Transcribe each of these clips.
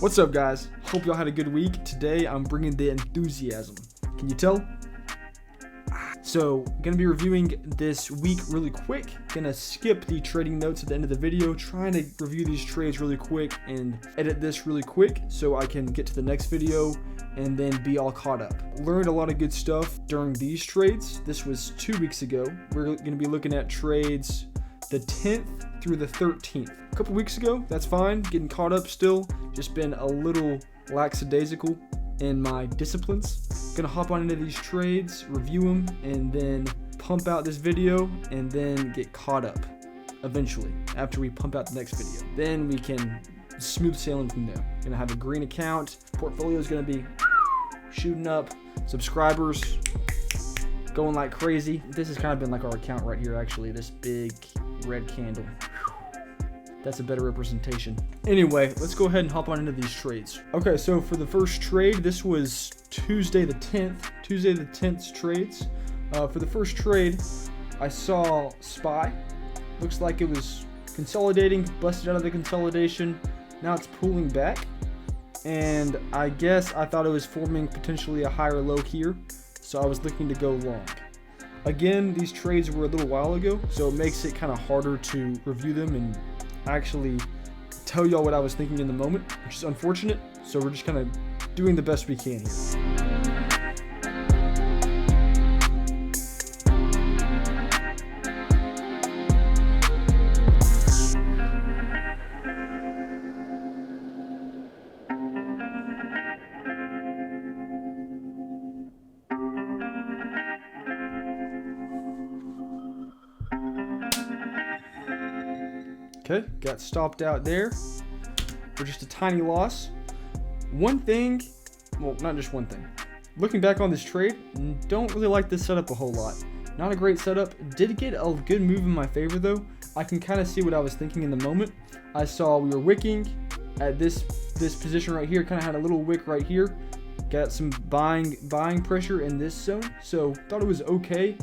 What's up, guys? Hope y'all had a good week. Today I'm bringing the enthusiasm. Can you tell? So, gonna be reviewing this week really quick. Gonna skip the trading notes at the end of the video, trying to review these trades really quick and edit this really quick so I can get to the next video and then be all caught up. Learned a lot of good stuff during these trades. This was 2 weeks ago. We're gonna be looking at trades the 10th through the 13th. A couple weeks ago, that's fine. Getting caught up still. Just been a little lackadaisical in my disciplines. Gonna hop on into these trades, review them, and then pump out this video, and then get caught up eventually after we pump out the next video. Then we can smooth sailing from there. Gonna have a green account. Portfolio is gonna be shooting up. Subscribers going like crazy. This has kind of been like our account right here, actually. This big red candle. That's a better representation. Anyway, let's go ahead and hop on into these trades. Okay, so for the first trade, this was Tuesday the 10th. Tuesday the 10th's trades. For the first trade, I saw SPY. Looks like it was consolidating, busted out of the consolidation. Now it's pulling back. And I guess I thought it was forming potentially a higher low here. So I was looking to go long. Again, these trades were a little while ago, so it makes it kind of harder to review them and actually tell y'all what I was thinking in the moment, which is unfortunate. So we're just kind of doing the best we can here. Okay, got stopped out there for just a tiny loss. One thing, well, not just one thing. Looking back on this trade, don't really like this setup a whole lot. Not a great setup. Did get a good move in my favor though. I can kind of see what I was thinking in the moment. I saw we were wicking at this position right here. Kind of had a little wick right here. Got some buying pressure in this zone. So thought it was okay.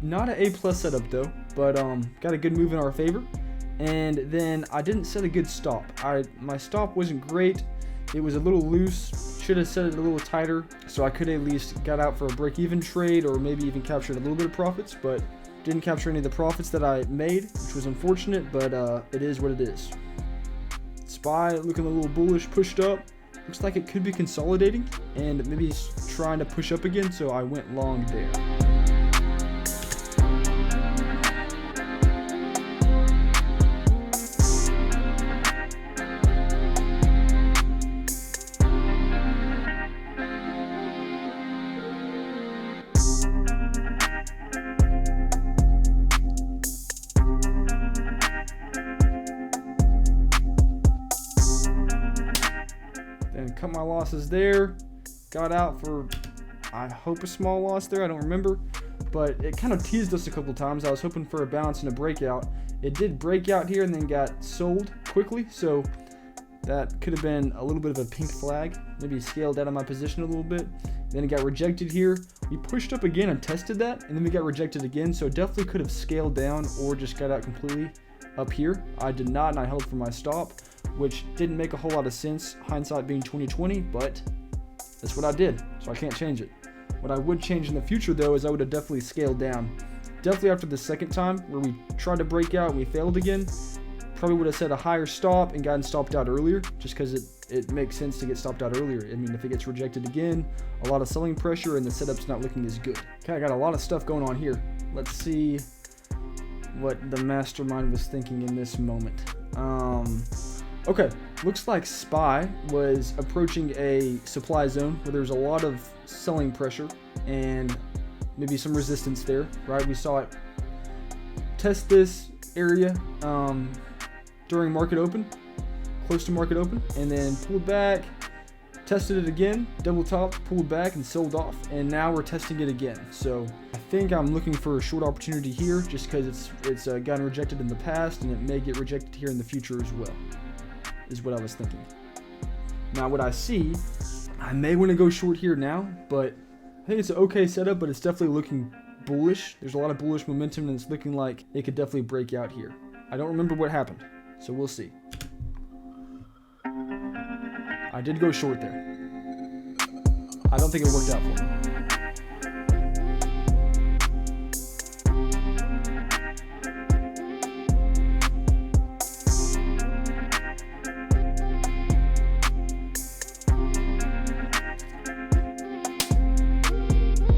Not an A+ setup though, but got a good move in our favor. And then I didn't set a good stop. My stop wasn't great. It was a little loose. Should have set it a little tighter so I could at least got out for a break-even trade or maybe even captured a little bit of profits, but didn't capture any of the profits that I made, which was unfortunate, but it is what it is. SPY looking a little bullish, pushed up. Looks like it could be consolidating and maybe trying to push up again, so I went long there. Cut my losses there, got out for, I hope, a small loss there. I don't remember, but it kind of teased us a couple times. I was hoping for a bounce and a breakout. It did break out here and then got sold quickly, so that could have been a little bit of a pink flag. Maybe scaled out of my position a little bit. Then it got rejected here. We pushed up again and tested that, and then we got rejected again, so definitely could have scaled down or just got out completely up here. I did not, and I held for my stop, which didn't make a whole lot of sense, hindsight being 20/20, but that's what I did, so I can't change it. What I would change in the future though is I would have definitely scaled down. Definitely after the second time where we tried to break out and we failed again, probably would have set a higher stop and gotten stopped out earlier, just because it makes sense to get stopped out earlier. I mean, if it gets rejected again, a lot of selling pressure and the setup's not looking as good. Okay, I got a lot of stuff going on here. Let's see what the mastermind was thinking in this moment. Okay, looks like SPY was approaching a supply zone where there's a lot of selling pressure and maybe some resistance there, right? We saw it test this area during market open, close to market open, and then pulled back, tested it again, double topped, pulled back and sold off, and now we're testing it again. So I think I'm looking for a short opportunity here just because it's gotten rejected in the past and it may get rejected here in the future as well, is what I was thinking. Now what I see, I may want to go short here now, but I think it's an okay setup, but it's definitely looking bullish. There's a lot of bullish momentum and it's looking like it could definitely break out here. I don't remember what happened, so we'll see. I did go short there. I don't think it worked out for me.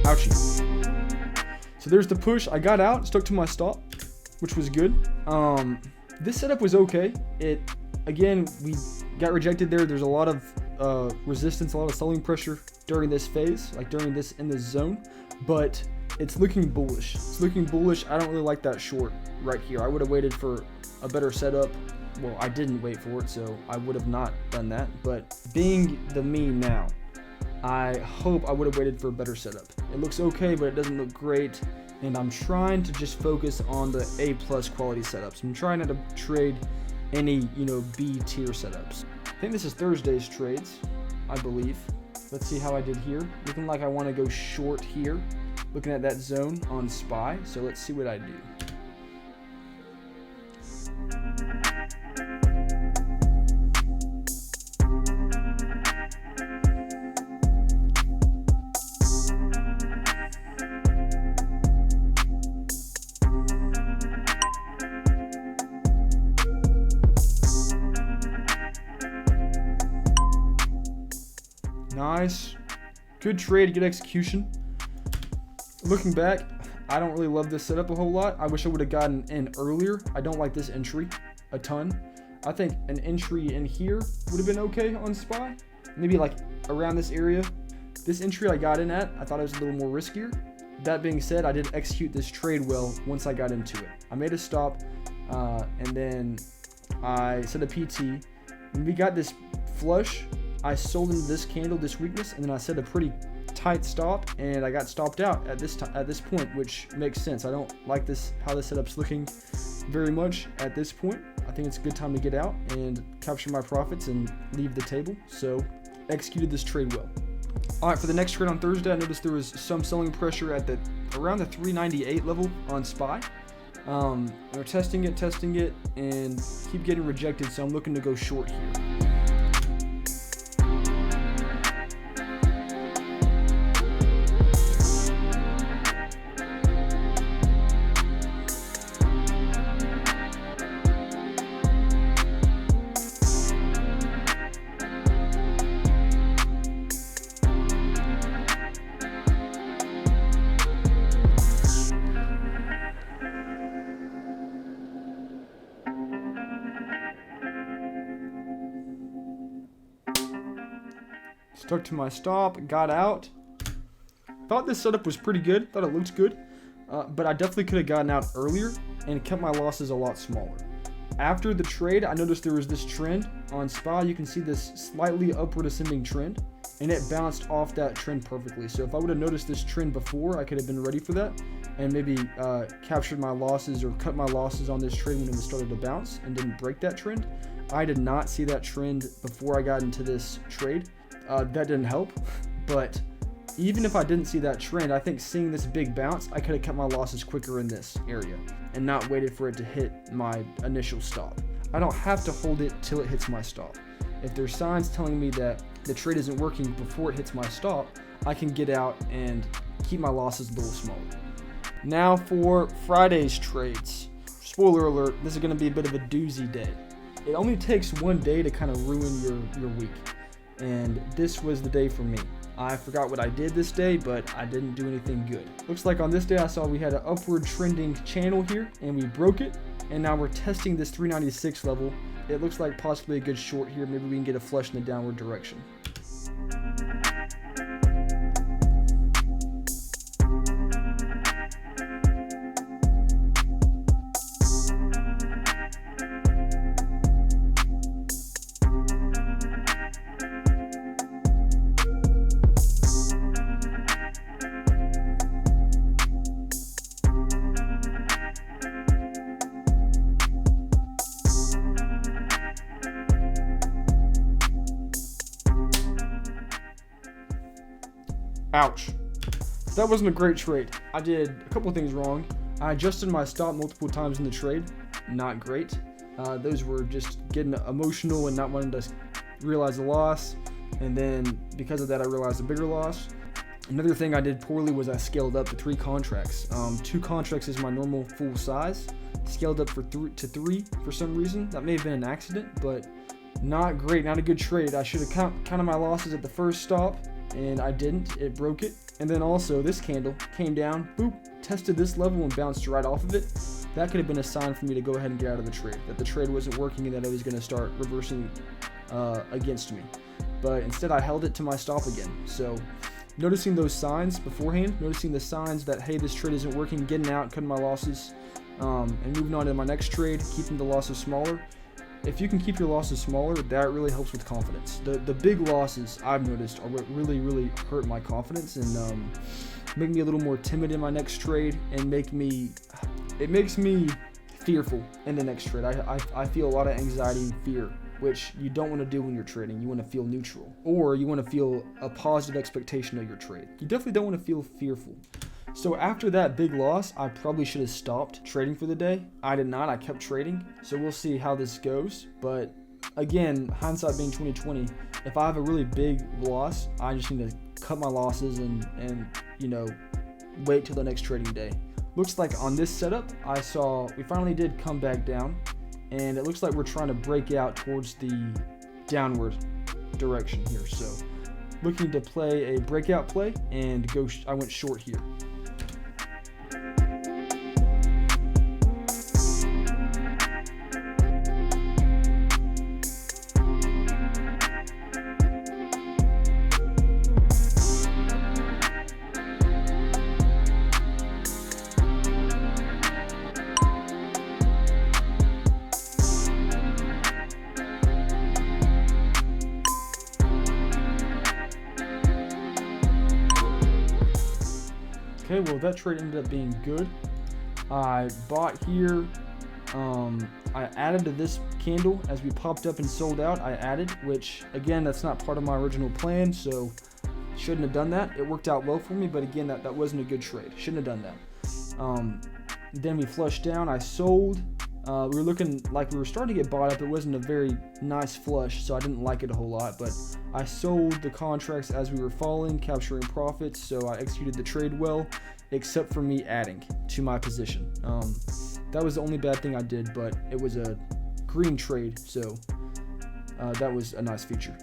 Ouchie. So there's the push. I got out, stuck to my stop, which was good. This setup was okay. Again, we got rejected there. There's a lot of resistance, a lot of selling pressure during this phase, like during this in this zone, but it's looking bullish. It's looking bullish. I don't really like that short right here. I would have waited for a better setup. Well, I didn't wait for it, so I would have not done that. But being the me now, I hope I would have waited for a better setup. It looks okay, but it doesn't look great. And I'm trying to just focus on the A+ quality setups. I'm trying not to trade any, B tier setups. I think this is Thursday's trades, I believe. Let's see how I did here. Looking like I want to go short here. Looking at that zone on SPY. So let's see what I do. Nice. Good trade, good execution. Looking back, I don't really love this setup a whole lot. I wish I would have gotten in earlier. I don't like this entry a ton. I think an entry in here would have been okay on SPY. Maybe like around this area. This entry I got in at, I thought it was a little more riskier. That being said, I did execute this trade well once I got into it. I made a stop, and then I set a PT. When we got this flush, I sold into this candle, this weakness, and then I set a pretty tight stop, and I got stopped out at this point, which makes sense. I don't like this how this setup's looking very much at this point. I think it's a good time to get out and capture my profits and leave the table. So executed this trade well. All right, for the next trade on Thursday, I noticed there was some selling pressure at around the 398 level on SPY. They're testing it, and keep getting rejected. So I'm looking to go short here. Stuck to my stop, got out. Thought this setup was pretty good, thought it looked good, but I definitely could have gotten out earlier and kept my losses a lot smaller. After the trade, I noticed there was this trend on SPY. You can see this slightly upward ascending trend, and it bounced off that trend perfectly. So if I would have noticed this trend before, I could have been ready for that and maybe captured my losses or cut my losses on this trade when it started to bounce and didn't break that trend. I did not see that trend before I got into this trade. That didn't help, but even if I didn't see that trend, I think seeing this big bounce, I could have cut my losses quicker in this area and not waited for it to hit my initial stop. I don't have to hold it till it hits my stop. If there's signs telling me that the trade isn't working before it hits my stop, I can get out and keep my losses a little smaller. Now for Friday's trades. Spoiler alert, this is going to be a bit of a doozy day. It only takes one day to kind of ruin your week. And this was the day for me. I forgot what I did this day, but I didn't do anything good. Looks like on this day I saw we had an upward trending channel here, and we broke it. And now we're testing this 396 level. It looks like possibly a good short here. Maybe we can get a flush in the downward direction. Ouch. That wasn't a great trade. I did a couple of things wrong. I adjusted my stop multiple times in the trade. Not great. Those were just getting emotional and not wanting to realized the loss, and then because of that I realized a bigger loss. Another thing I did poorly was I scaled up to 3 contracts. 2 contracts is my normal full size. Scaled up to 3 for some reason. That may have been an accident, but not great, not a good trade. I should have counted my losses at the first stop, and I didn't. It broke it. And then also this candle came down, boop, tested this level and bounced right off of it. That could have been a sign for me to go ahead and get out of the trade, that the trade wasn't working and that it was going to start reversing against me. But instead I held it to my stop again. So noticing those signs beforehand, noticing the signs that, hey, this trade isn't working, getting out, cutting my losses, and moving on to my next trade, keeping the losses smaller. If you can keep your losses smaller, that really helps with confidence. The big losses I've noticed are what really hurt my confidence and make me a little more timid in my next trade, and it makes me fearful in the next trade. I feel a lot of anxiety and fear, which you don't want to do when you're trading. You want to feel neutral, or you want to feel a positive expectation of your trade. You definitely don't want to feel fearful. So after that big loss, I probably should have stopped trading for the day. I did not. I kept trading. So we'll see how this goes. But again, hindsight being 2020, if I have a really big loss, I just need to cut my losses and wait till the next trading day. Looks like on this setup, we finally did come back down, and it looks like we're trying to break out towards the downward direction here. So looking to play a breakout play and I went short here. Okay, well that trade ended up being good. I bought here. I added to this candle as we popped up and sold out. I added, which again, that's not part of my original plan, so shouldn't have done that. It worked out well for me, but again, that wasn't a good trade. Shouldn't have done that. Then we flushed down. I sold. We were looking like we were starting to get bought up. It wasn't a very nice flush, so I didn't like it a whole lot, but I sold the contracts as we were falling, capturing profits, so I executed the trade well, except for me adding to my position. That was the only bad thing I did, but it was a green trade, so that was a nice feature.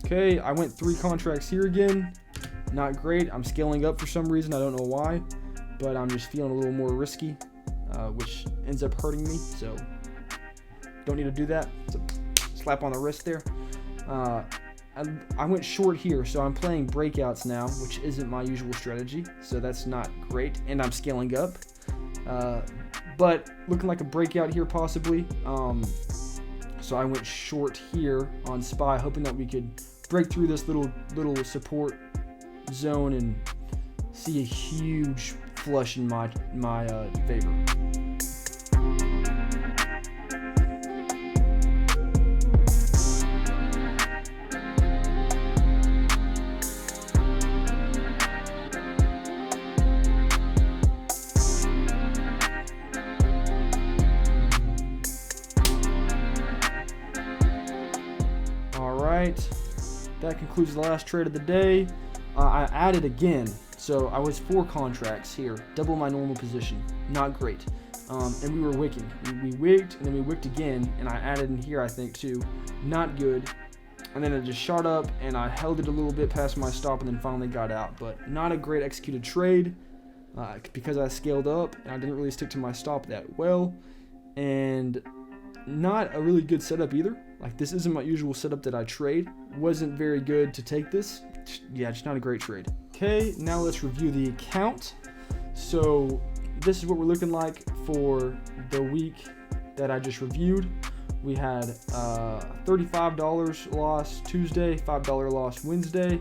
Okay, I went 3 contracts here again. Not great. I'm scaling up for some reason. I don't know why, but I'm just feeling a little more risky, which ends up hurting me, so don't need to do that. It's a slap on the wrist there. I went short here, so I'm playing breakouts now, which isn't my usual strategy, so that's not great, and I'm scaling up. But looking like a breakout here possibly. So I went short here on SPY, hoping that we could break through this little support zone and see a huge flush in my favor. That concludes the last trade of the day. I added again, so I was 4 contracts here, double my normal position. Not great. And we were wicking. We wigged, and then we wicked again, and I added in here, I think, too. Not good. And then it just shot up, and I held it a little bit past my stop, and then finally got out. But not a great executed trade because I scaled up, and I didn't really stick to my stop that well. And not a really good setup either. Like, this isn't my usual setup that I trade. Wasn't very good to take this. Yeah, just not a great trade. Okay, now let's review the account. So this is what we're looking like for the week that I just reviewed. We had $35 loss Tuesday, $5 loss Wednesday,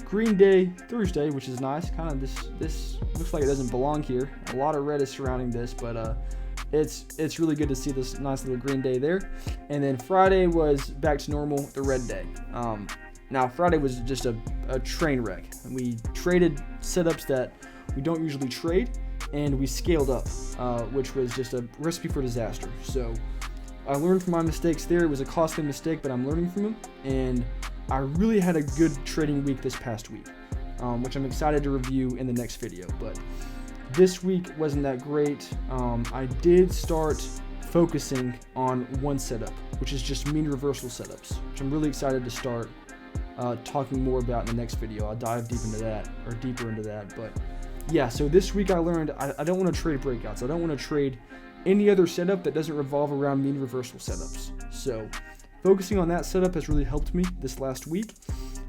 green day Thursday, which is nice. Kind of this looks like it doesn't belong here. A lot of red is surrounding this, but it's really good to see this nice little green day there. And then Friday was back to normal, the red day. Now Friday was just a train wreck. We traded setups that we don't usually trade, and we scaled up, which was just a recipe for disaster. So I learned from my mistakes there. It was a costly mistake, but I'm learning from them. And I really had a good trading week this past week, which I'm excited to review in the next video. But this week wasn't that great. I did start focusing on one setup, which is just mean reversal setups, which I'm really excited to start talking more about in the next video. I'll dive deeper into that. But yeah, so this week I learned I don't want to trade breakouts. I don't want to trade any other setup that doesn't revolve around mean reversal setups. So focusing on that setup has really helped me this last week.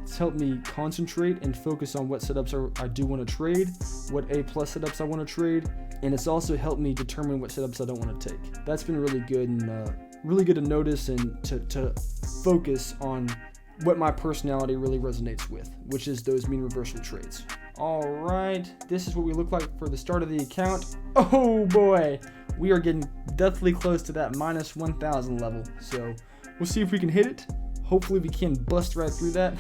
It's helped me concentrate and focus on what setups I do want to trade, what A+ setups I want to trade, and it's also helped me determine what setups I don't want to take. That's been really good and really good to notice and to focus on what my personality really resonates with, which is those mean reversal trades. All right, this is what we look like for the start of the account. Oh boy, we are getting deathly close to that minus 1,000 level. So we'll see if we can hit it. Hopefully we can bust right through that.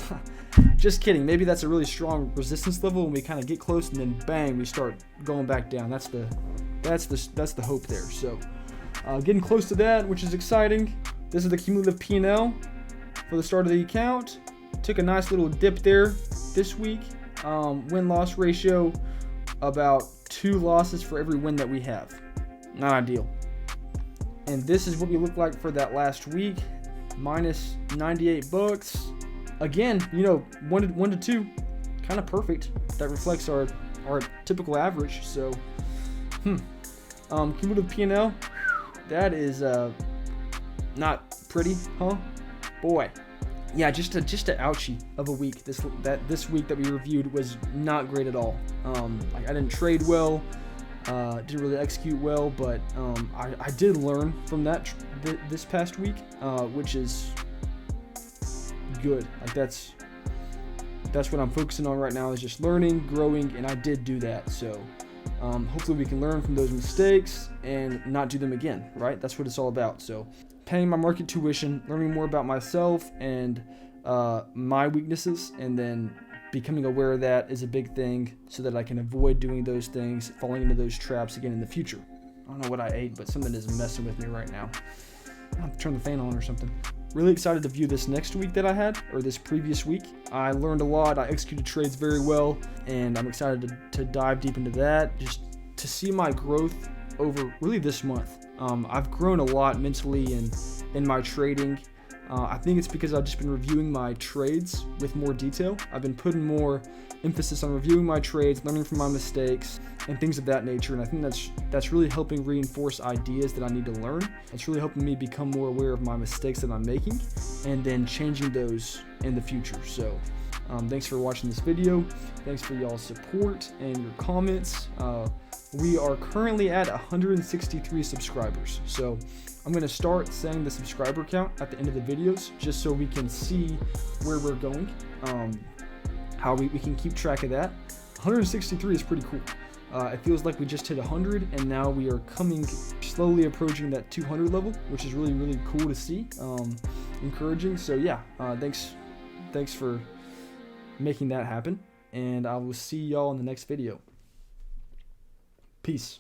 Just kidding. Maybe that's a really strong resistance level and we kind of get close and then bang, we start going back down. That's the hope there. So getting close to that, which is exciting. This is the cumulative P&L for the start of the account. Took a nice little dip there this week. Win-loss ratio, about 2 losses for every win that we have. Not ideal. And this is what we look like for that last week. Minus 98 bucks. Again, 1 to 2, kind of perfect. That reflects our typical average. So, cumulative P&L, that is not pretty, huh? Boy. Yeah, just a ouchie of a week. This week that we reviewed was not great at all. I didn't trade well, didn't really execute well, but I did learn from that this past week, which is good. Like that's what I'm focusing on right now, is just learning, growing, and I did do that. So hopefully we can learn from those mistakes and not do them again. Right? That's what it's all about. So paying my market tuition, learning more about myself and my weaknesses, and then becoming aware of that is a big thing so that I can avoid doing those things, falling into those traps again in the future. I don't know what I ate, but something is messing with me right now. I'll have to turn the fan on or something. Really excited to view this next week that I had, or this previous week. I learned a lot. I executed trades very well, and I'm excited to dive deep into that, just to see my growth over really this month. I've grown a lot mentally and in my trading. I think it's because I've just been reviewing my trades with more detail. I've been putting more emphasis on reviewing my trades, learning from my mistakes, and things of that nature. And I think that's really helping reinforce ideas that I need to learn. It's really helping me become more aware of my mistakes that I'm making, and then changing those in the future. So thanks for watching this video. Thanks for y'all's support and your comments. We are currently at 163 subscribers. So I'm going to start saying the subscriber count at the end of the videos, just so we can see where we're going, how we can keep track of that. 163 is pretty cool. It feels like we just hit 100, and now we are slowly approaching that 200 level, which is really, really cool to see. Encouraging. So yeah, thanks for making that happen, and I will see y'all in the next video. Peace.